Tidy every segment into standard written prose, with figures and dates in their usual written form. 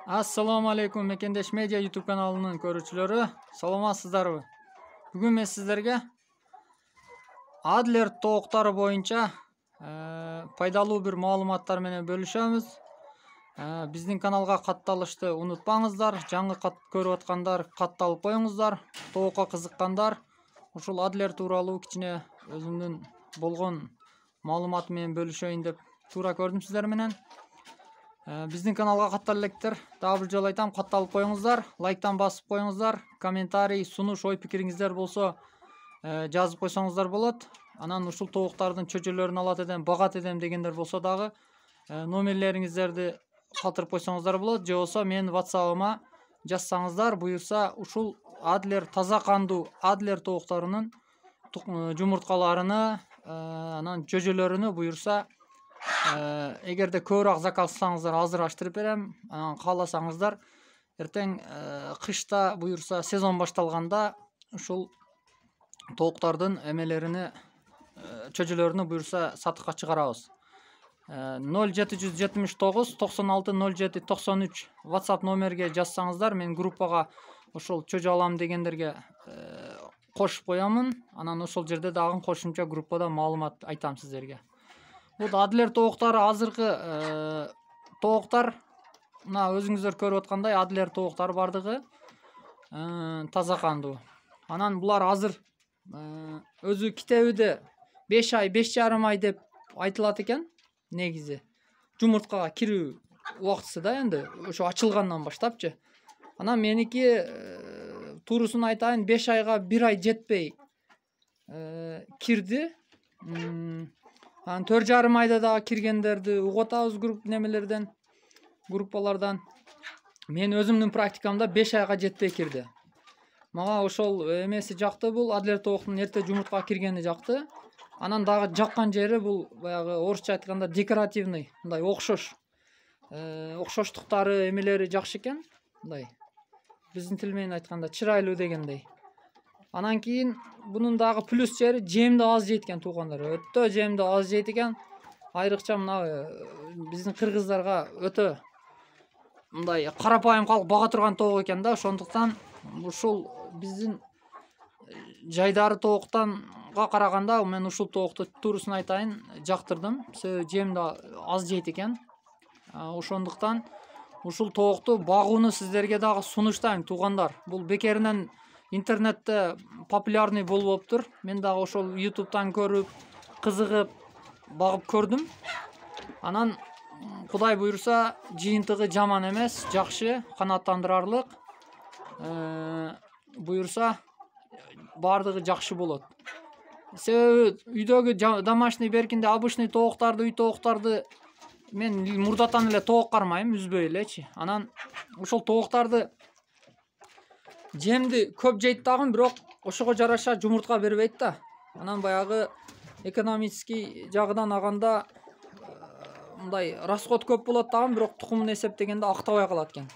Assalamu alaikum Mekendеш Media YouTube kanalının көрүүчүлөрү. Саламатсыздарбы? Бүгүн мен сиздерге Adler тооктары боюнча пайдалуу бир маалыматтар менен бөлүшөбүз. Биздин каналга катталышты унутпаңыздар. Жаңы көрүп аткандар катталып коюңуздар. Тоокко кызыккандар ушул Adler тууралуу кичине өзүмдүн болгон маалымат менен бөлүшөйүн деп туура көрдүм сиздер менен. Биздин каналга каттал электер. Дагы бир жолу айтам, катталып коюңуздар, лайктан басып коюңуздар, комментарий, сунуш, ой пикириңиздер болсо жазып койсоңуздар болот. Анан ушул тооктардын чөчөлөрүн алат эдем, багат эдем дегендер болсо дагы номерлериңиздерди калтырып койсоңуздар болот. Же болсо менин WhatsApp'ыма жазсаңыздар, буюрса ушул Adler таза кандуу Adler тоокторунун жумурткаларыны, анан чөчөлөрүнү буюрса эгерде көбүрөөк заказ кылсаңыздар азыр аштырып берем. Кааласаңыздар эртең кышта буюрса сезон башталганда ушул тооктардын эмелерини, чөчөлөрүнү буюрса сатыкка чыгарабыз. 0779 96 07 93 WhatsApp номерге жазсаңыздар, мен группага ошол чөчө алам дегендерге кошуп коямын. Анан ошол жерде дагы кошумча группада маалымат айтам сиздерге. Бул Adler тооктары азыркы тооктар, мына өзүңүздөр көрүп аткандай Adler тооктары бардыгы таза кандуу. Анан булар азыр өзү китебиде 5 ай, 5,5 ай деп айтылат экен. Негизи жумурткага кирүү убактысы да, энди ошо ачылгандан баштапчы. Анан меники туурусун айтайын, 5 айга 1 ай жетпей кирди. Анан 4,5 айда дагы киргендерди угуп атабыз группалардан. Мен өзүмдүн практикамда 5 айга жетпей кирди. Мага ошол эмеси жакты, бул Adler тооктун эрте жумурткага киргени жакты. Анан дагы жаккан жери бул баягы орусча айтканда декоративный, мындай окшоштуктары, эмелери жакшы экен. Мындай биздин тил менен айтканда чырайлуу дегендей. Анан кийин бунун дагы плюс жери жемди аз жейт экен туугандар. Өтө жемди аз жейт экен. Айрыкча мына биздин кыргыздарга өтө мындай карапайым калк бага турган тоок экен да. Ошондуктан ушул биздин жайдары тооктанга караганда мен ушул тоокту туурусун айтайын жактырдым. Себеби жемди аз жейт экен. Ошондуктан ушул тоокту багууну сиздерге дагы сунуштайм туугандар. Бул бекеринен интернетте популярный болуп тур. Мен дагы ошол YouTube'дан көрүп, кызыгып, багып көрдүм. Анан Кудай буйрса, жыйынтыгы жаман эмес, жакшы, канааттандырарлык. Буйрса, бардыгы жакшы болот. Себеби үйдөгү домашний беркинде обычный тооктарды, үй тооктарды мен мурдатан эле тоок кармайм, үзбөй элечи. Анан ошол тооктарды жемди көп жейт дагы, бирок ошого жараша жумуртка бербейт да. Анан баягы экономический жагынан аганда мындай расход көп болот дагы, бирок тукумун эсептегенде актабай калат экен.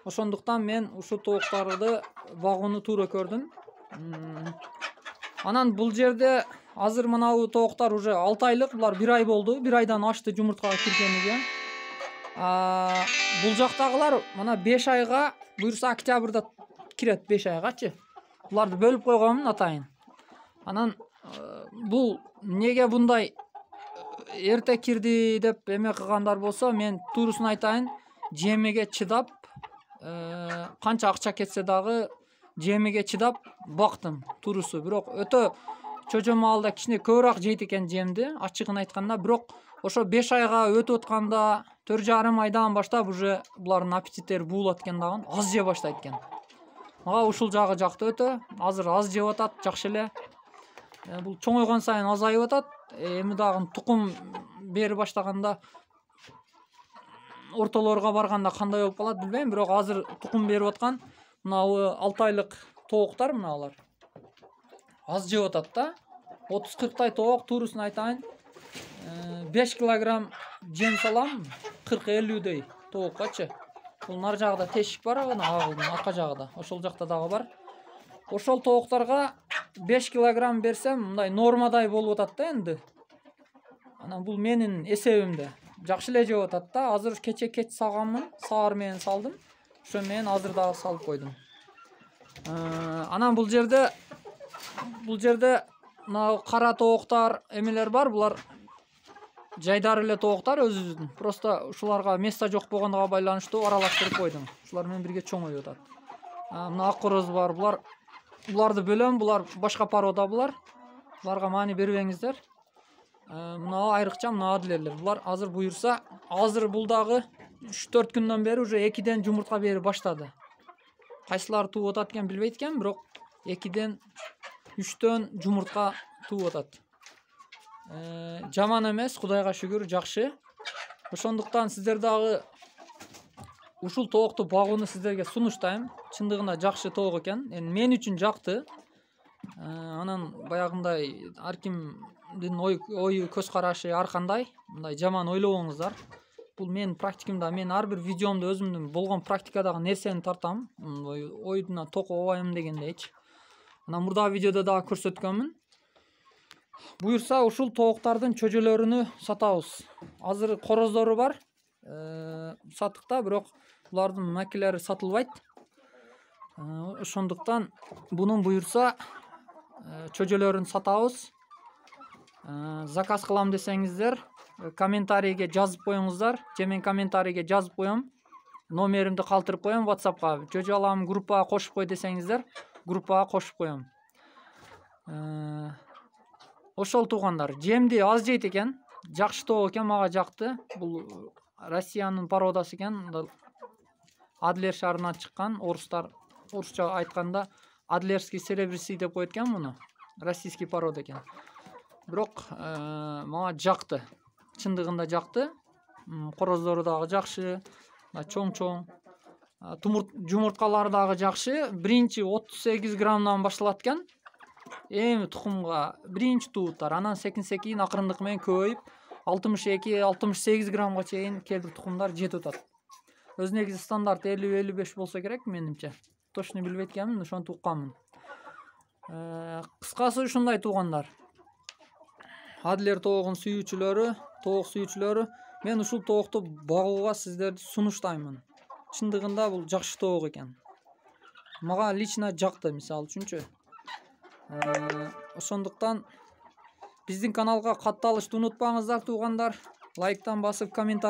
Ошондуктан мен ушул тооктарды багууну туура көрдүм. Анан бул жерде азыр мынабу тооктар уже 6 айлык, булар 1 ай болду. 1 айдан ашты жумурткага киргениге. Бул жактагылар мына 5 айга, буйрса октябрда кирет 5 айгачы. Буларды бөлүп койгонмун атайын. Анан бул неге мындай эрте кирди деп эме кылгандар болсо, мен туурусун айтайын, жемеге чыдап, канча акча кетсе дагы жемеге чыдап бактым туурусу. Бирок өтө чөчө маалда кичине көбүрөөк жейт экен жемди, ачыгын айтканда. Бирок ошо 5 айга өтүп атканда 4,5 айдан баштап уже булардын аппетиттери буулат экен дагы, аз жей баштайт экен. Мага ушул жагы жакты өтө. Азыр аз жеп атат, жакшы эле. Бул чоңойгон сайын азайып атат. Эми дагы тукум бери баштаганда, ортолорго барганда кандай болуп калат билбейм, бирок азыр тукум берип аткан. Мына 6 айлык тооктар мыналар. Аз жеп атат да. 30-40 тай тоок, туурусун айтайын. 5 килограмм жем салам, 40-50 тооккачы. Бул нар жагда тешик бар, агылдын арка жагда. Ошол жакта дагы бар. Ошол тооктарга 5 килограмм берсем, мындай нормадай болуп атат да энди. Анан бул менин эсебимде. жакшы эле жеп атат да. Азыр кече кеч салганмын, саар менен салдым. Ошо менен азыр дагы салып койдум. Анан бул жерде мына кара тооктар эмелер бар. Булар жайдар эле тооктар өзүбүздүн. Просто ушуларга место жок болгондуга байланыштуу аралаштырып койдум. Ушулар менен бирге чоңоюп атат. Мына ак короз бар. Буларды бөлөм. Булар башка порода булар. Буларга маани бербеңиздер. Мына айрыкча мына адлерлер. Булар азыр буюрса, азыр бул дагы 3-4 күндөн бери уже 2ден жумуртка берип баштады. Кайсылары тууп атат экен билбейт экен, бирок 2ден 3төн жумуртка тууп атат. Жаман эмес, Кудайга шүгүр, жакшы. Ошондуктан сиздер дагы ушул тоокту багууну сиздерге сунуштайм. Чындыгында жакшы тоок экен. Мен үчүн жакты. Анан баягындай ар кимдин ою көз карашы ар кандай. Мындай жаман ойлобоңуздар. Бул менин практикамда, мен ар бир видеомдо өзүмдүн болгон практикадагы нерсени тартам. Ойдуна токобайм дегендейчи. Анан мурдагы видеодо дагы көрсөткөнмүн. Буюрса ушул тооктардын чөжөлөрүнү сатабыз. Азыр короздору бар. Сатыкта, бирок булардын макелери сатылбайт. Ошондуктан бунун буюрса чөжөлөрүн сатабыз. Заказ кылам десеңиздер, комментарийге жазып коюңуздар. Же мен комментарийге жазып коем. Номеримди калтырып коем WhatsAppка. Чөжө алам, группага кошуп кой десеңиздер, группага кошуп коем. Ошол туугандар, жемди аз жейт экен. Жакшы тоок экен, мага жакты. Бул Россиянын породасы экен. Адлер шаарынан чыккан. Орусча айтканда Адлерский серебряный деп коет экен муну. Российский порода экен. Бирок мага жакты. Чындыгында жакты. Короздору дагы жакшы, чоң-чоң. Жумурткалары дагы жакшы. Биринчи 38 граммдан башталат экен. Эми тукумга биринчи тууптар, анан секин акырындык менен көбөйүп 62-68 граммга чейин кээ бир тукумдар жетип атат. Өз негизи стандарт 50-55 болсо керек менимче. Точно билбейт экенмин, ошонтип укканмын. Кыскасы ушундай туугандар. Адлер тоогун сүйүүчүлөрү, тоок сүйүүчүлөрү, мен ушул тоокту багууга сиздерди сунуштаймын. Чындыгында бул жакшы тоок экен. Мага лично жакты, мисалы үчүнчү. Ошондуктан биздин каналга катталышты унутпаңыздар туугандар. Лайктан басып, комментарий